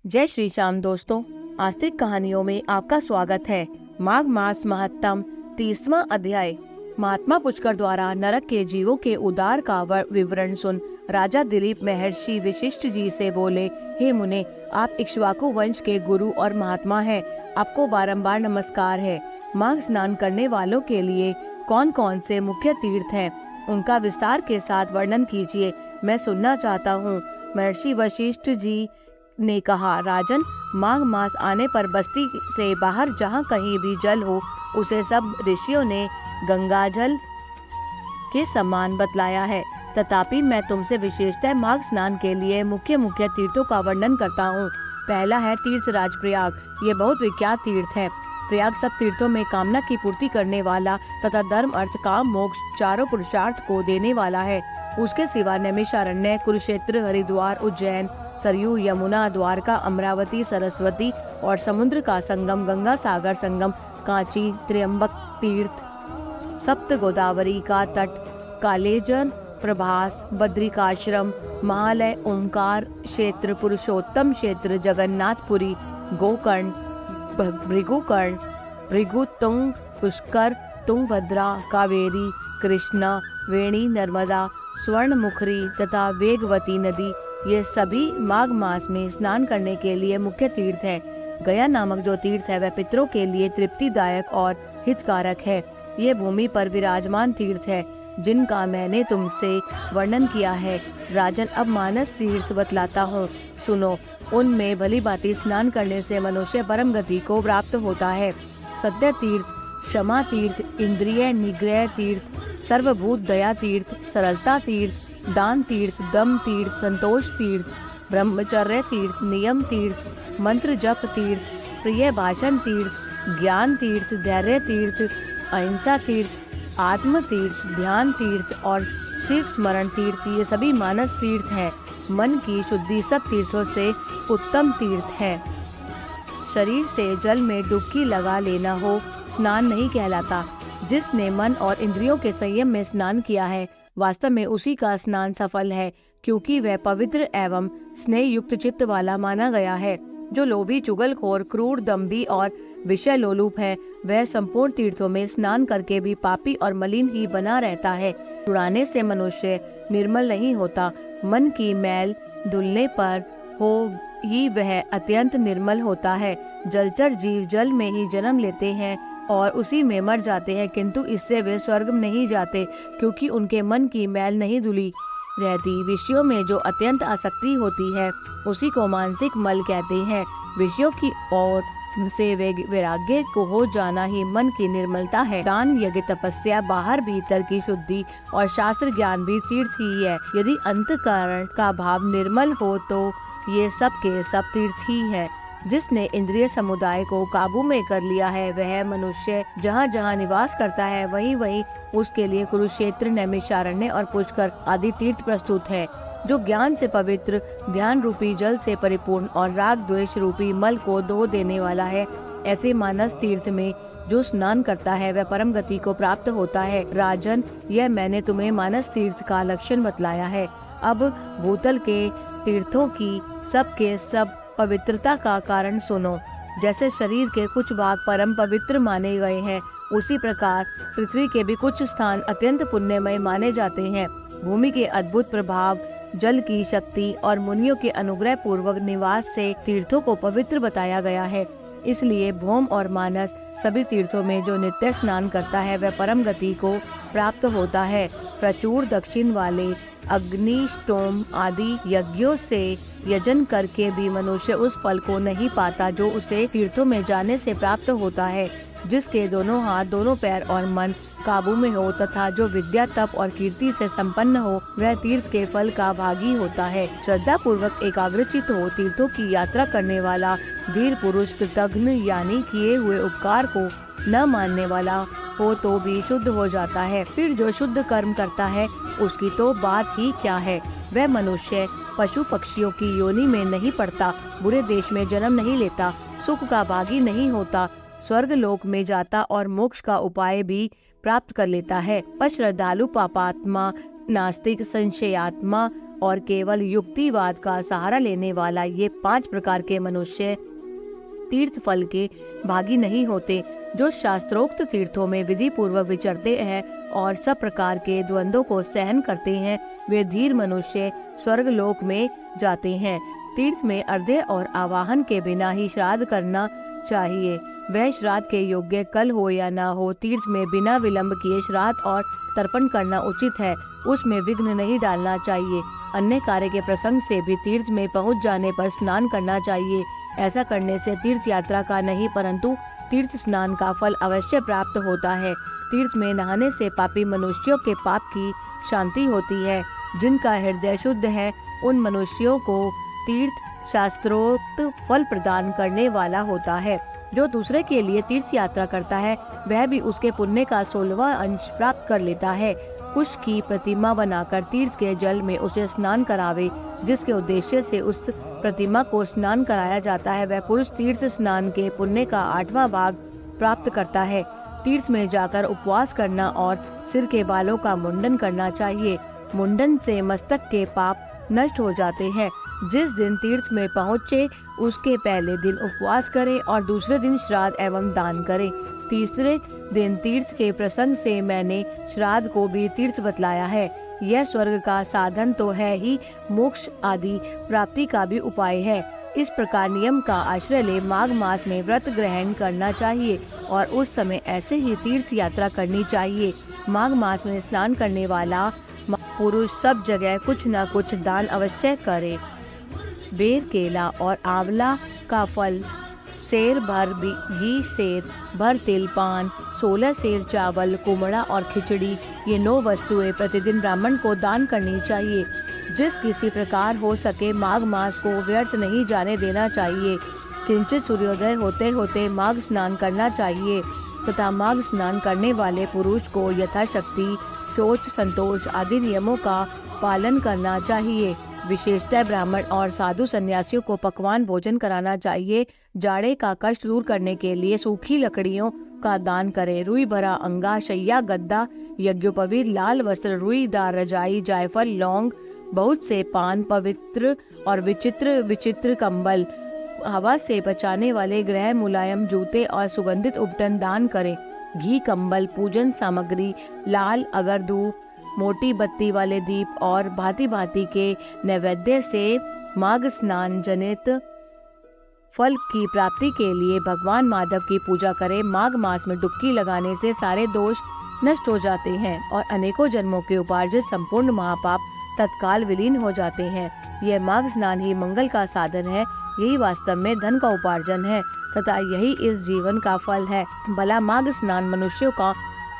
जय श्री श्याम दोस्तों, आस्तिक कहानियों में आपका स्वागत है। माघ मास महत्तम 30वां अध्याय। महात्मा पुष्कर द्वारा नरक के जीवों के उद्धार का विवरण सुन राजा दिलीप महर्षि वशिष्ठ जी से बोले, हे मुने, आप इक्ष्वाकु वंश के गुरु और महात्मा हैं। आपको बारंबार नमस्कार है। माघ स्नान करने वालों के लिए कौन कौन से मुख्य तीर्थ हैं, उनका विस्तार के साथ वर्णन कीजिए, मैं सुनना चाहता हूँ। महर्षि वशिष्ठ जी ने कहा, राजन, माघ मास आने पर बस्ती से बाहर जहाँ कहीं भी जल हो, उसे सब ऋषियों ने गंगा जल के समान बतलाया है। तथापि मैं तुमसे विशेषतः माघ स्नान के लिए मुख्य मुख्य तीर्थों का वर्णन करता हूँ। पहला है तीर्थराज प्रयाग। ये बहुत विख्यात तीर्थ है। प्रयाग सब तीर्थों में कामना की पूर्ति करने वाला तथा धर्म, अर्थ, काम, मोक्ष चारों पुरुषार्थ को देने वाला है। उसके सिवा नैमिषारण्य, कुरुक्षेत्र, हरिद्वार, उज्जैन, सरयू, यमुना, द्वारका, अमरावती, सरस्वती और समुद्र का संगम, गंगा सागर संगम, कांची, त्र्यंबक तीर्थ, सप्त गोदावरी का तट, कालेजन, प्रभास, बद्रिकाश्रम, महालय, ओंकार क्षेत्र, पुरुषोत्तम क्षेत्र, जगन्नाथपुरी, गोकर्ण, भृगुकर्ण, भृगुतुंग, पुष्कर, तुंगभद्रा, कावेरी, कृष्णा, वेणी, नर्मदा, स्वर्णमुखरी तथा वेगवती नदी, ये सभी माघ मास में स्नान करने के लिए मुख्य तीर्थ है। गया नामक जो तीर्थ है वह पितरों के लिए तृप्तिदायक और हितकारक है। ये भूमि पर विराजमान तीर्थ है जिनका मैंने तुमसे वर्णन किया है। राजन, अब मानस तीर्थ बतलाता हूँ, सुनो। उनमें भली भांति स्नान करने से मनुष्य परम गति को प्राप्त होता है। सत्य तीर्थ, क्षमा तीर्थ, इंद्रिय निग्रह तीर्थ, सर्वभूत दया तीर्थ, सरलता तीर्थ, दान तीर्थ, दम तीर्थ, संतोष तीर्थ, ब्रह्मचर्य तीर्थ, नियम तीर्थ, मंत्र जप तीर्थ, प्रिय भाषण तीर्थ, ज्ञान तीर्थ, धैर्य तीर्थ, अहिंसा तीर्थ, आत्म तीर्थ, ध्यान तीर्थ और शिव स्मरण तीर्थ, ये सभी मानस तीर्थ हैं। मन की शुद्धि सब तीर्थों से उत्तम तीर्थ है। शरीर से जल में डुबकी लगा लेना हो स्नान नहीं कहलाता। जिसने मन और इंद्रियों के संयम में स्नान किया है, वास्तव में उसी का स्नान सफल है, क्योंकि वह पवित्र एवं स्नेह युक्त चित्त वाला माना गया है। जो लोभी, चुगलखोर, क्रूर, दम्भी और विषय लोलुप है, वह संपूर्ण तीर्थों में स्नान करके भी पापी और मलिन ही बना रहता है। छुड़ाने से मनुष्य निर्मल नहीं होता। मन की मैल धुलने पर हो ही वह अत्यंत निर्मल होता है। जलचर जीव जल में ही जन्म लेते हैं और उसी में मर जाते हैं, किंतु इससे वे स्वर्ग नहीं जाते, क्योंकि उनके मन की मैल नहीं धुली रहती। विषयों में जो अत्यंत आसक्ति होती है, उसी को मानसिक मल कहते हैं। विषयों की ओर से वैराग्य को हो जाना ही मन की निर्मलता है। दान, यज्ञ, तपस्या, बाहर भीतर की शुद्धि और शास्त्र ज्ञान भी तीर्थ ही है। यदि अंतःकरण का भाव निर्मल हो तो ये सब के सब तीर्थ ही है। जिसने इंद्रिय समुदाय को काबू में कर लिया है, वह मनुष्य जहाँ जहाँ निवास करता है, वहीं वहीं उसके लिए कुरुक्षेत्र, नैमिषारण्य और पुष्कर आदि तीर्थ प्रस्तुत है। जो ज्ञान से पवित्र, ध्यान रूपी जल से परिपूर्ण और राग द्वेष रूपी मल को धो देने वाला है, ऐसे मानस तीर्थ में जो स्नान करता है वह परम गति को प्राप्त होता है। राजन, यह मैंने तुम्हें मानस तीर्थ का लक्षण बतलाया है। अब भूतल के तीर्थों की सब के सब पवित्रता का कारण सुनो। जैसे शरीर के कुछ भाग परम पवित्र माने गए हैं, उसी प्रकार पृथ्वी के भी कुछ स्थान अत्यंत पुण्यमय माने जाते हैं। भूमि के अद्भुत प्रभाव, जल की शक्ति और मुनियों के अनुग्रह पूर्वक निवास से तीर्थों को पवित्र बताया गया है। इसलिए भौम और मानस सभी तीर्थों में जो नित्य स्नान करता है वह परम गति को प्राप्त होता है। प्रचुर दक्षिण वाले अग्निष्टोम आदि यज्ञों से यजन करके भी मनुष्य उस फल को नहीं पाता जो उसे तीर्थों में जाने से प्राप्त होता है। जिसके दोनों हाथ, दोनों पैर और मन काबू में हो तथा जो विद्या, तप और कीर्ति से संपन्न हो, वह तीर्थ के फल का भागी होता है। श्रद्धा पूर्वक एकाग्रचित हो तीर्थों की यात्रा करने वाला धीर पुरुष कृतघ्न यानी किए हुए उपकार को न मानने वाला हो तो भी शुद्ध हो जाता है। फिर जो शुद्ध कर्म करता है उसकी तो बात ही क्या है। वह मनुष्य पशु पक्षियों की योनि में नहीं पड़ता, बुरे देश में जन्म नहीं लेता, सुख का भागी नहीं होता, स्वर्ग लोक में जाता और मोक्ष का उपाय भी प्राप्त कर लेता है। पर श्रद्धालु पापात्मा, नास्तिक, संशयात्मा और केवल युक्तिवाद का सहारा लेने वाला ये 5 प्रकार के मनुष्य तीर्थ फल के भागी नहीं होते। जो शास्त्रोक्त तीर्थों में विधि पूर्वक विचरते हैं और सब प्रकार के द्वंद्वों को सहन करते हैं, वे धीर मनुष्य स्वर्ग लोक में जाते हैं। तीर्थ में अर्घ्य और आवाहन के बिना ही श्राद्ध करना चाहिए। वह श्राद्ध के योग्य कल हो या ना हो, तीर्थ में बिना विलंब किए श्राद्ध और तर्पण करना उचित है। उसमें विघ्न नहीं डालना चाहिए। अन्य कार्य के प्रसंग से भी तीर्थ में पहुंच जाने पर स्नान करना चाहिए। ऐसा करने से तीर्थ यात्रा का नहीं परंतु तीर्थ स्नान का फल अवश्य प्राप्त होता है। तीर्थ में नहाने से पापी मनुष्यों के पाप की शांति होती है। जिनका हृदय शुद्ध है उन मनुष्यों को तीर्थ शास्त्रोक्त फल प्रदान करने वाला होता है। जो दूसरे के लिए तीर्थ यात्रा करता है वह भी उसके पुण्य का 16वां अंश प्राप्त कर लेता है। कुश की प्रतिमा बनाकर तीर्थ के जल में उसे स्नान करावे, जिसके उद्देश्य से उस प्रतिमा को स्नान कराया जाता है, वह पुरुष तीर्थ स्नान के पुण्य का 8वां भाग प्राप्त करता है। तीर्थ में जाकर उपवास करना और सिर के बालों का मुंडन करना चाहिए। मुंडन से मस्तक के पाप नष्ट हो जाते हैं। जिस दिन तीर्थ में पहुँचे उसके पहले दिन उपवास करें और दूसरे दिन श्राद्ध एवं दान करें। तीसरे दिन तीर्थ के प्रसंग से मैंने श्राद्ध को भी तीर्थ बतलाया है। यह स्वर्ग का साधन तो है ही, मोक्ष आदि प्राप्ति का भी उपाय है। इस प्रकार नियम का आश्रय ले माघ मास में व्रत ग्रहण करना चाहिए और उस समय ऐसे ही तीर्थ यात्रा करनी चाहिए। माघ मास में स्नान करने वाला पुरुष सब जगह कुछ न कुछ दान अवश्य करे। बेर, केला और आंवला का फल, सेर भर घी, सेर भर तिल, पान, 16 सेर चावल, कुमड़ा और खिचड़ी, ये 9 वस्तुएं प्रतिदिन ब्राह्मण को दान करनी चाहिए। जिस किसी प्रकार हो सके माघ मास को व्यर्थ नहीं जाने देना चाहिए। किंचित सूर्योदय होते होते माघ स्नान करना चाहिए तथा माघ स्नान करने वाले पुरुष को यथाशक्ति शौच, संतोष आदि नियमों का पालन करना चाहिए। विशेषतः ब्राह्मण और साधु सन्यासियों को पकवान भोजन कराना चाहिए। जाड़े का कष्ट दूर करने के लिए सूखी लकड़ियों का दान करें। रुई भरा अंगा, शैया, गद्दा, यज्ञोपवीत, लाल वस्त्र, रुईदार रजाई, जायफल, लौंग, बहुत से पान, पवित्र और विचित्र कंबल, हवा से बचाने वाले ग्रह मुलायम जूते और सुगंधित उपटन दान करें। घी, कंबल, पूजन सामग्री, लाल अगरदू, मोटी बत्ती वाले दीप और भांति भांति के नैवेद्य से माघ स्नान जनित फल की प्राप्ति के लिए भगवान माधव की पूजा करें। माघ मास में डुबकी लगाने से सारे दोष नष्ट हो जाते हैं और अनेकों जन्मों के उपार्जित संपूर्ण महापाप तत्काल विलीन हो जाते हैं। यह माघ स्नान ही मंगल का साधन है। यही वास्तव में धन का उपार्जन है तथा यही इस जीवन का फल है। भला माघ स्नान मनुष्यों का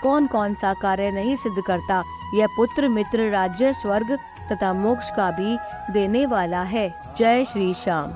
कौन कौन सा कार्य नहीं सिद्ध करता। यह पुत्र, मित्र, राज्य, स्वर्ग तथा मोक्ष का भी देने वाला है। जय श्री श्याम।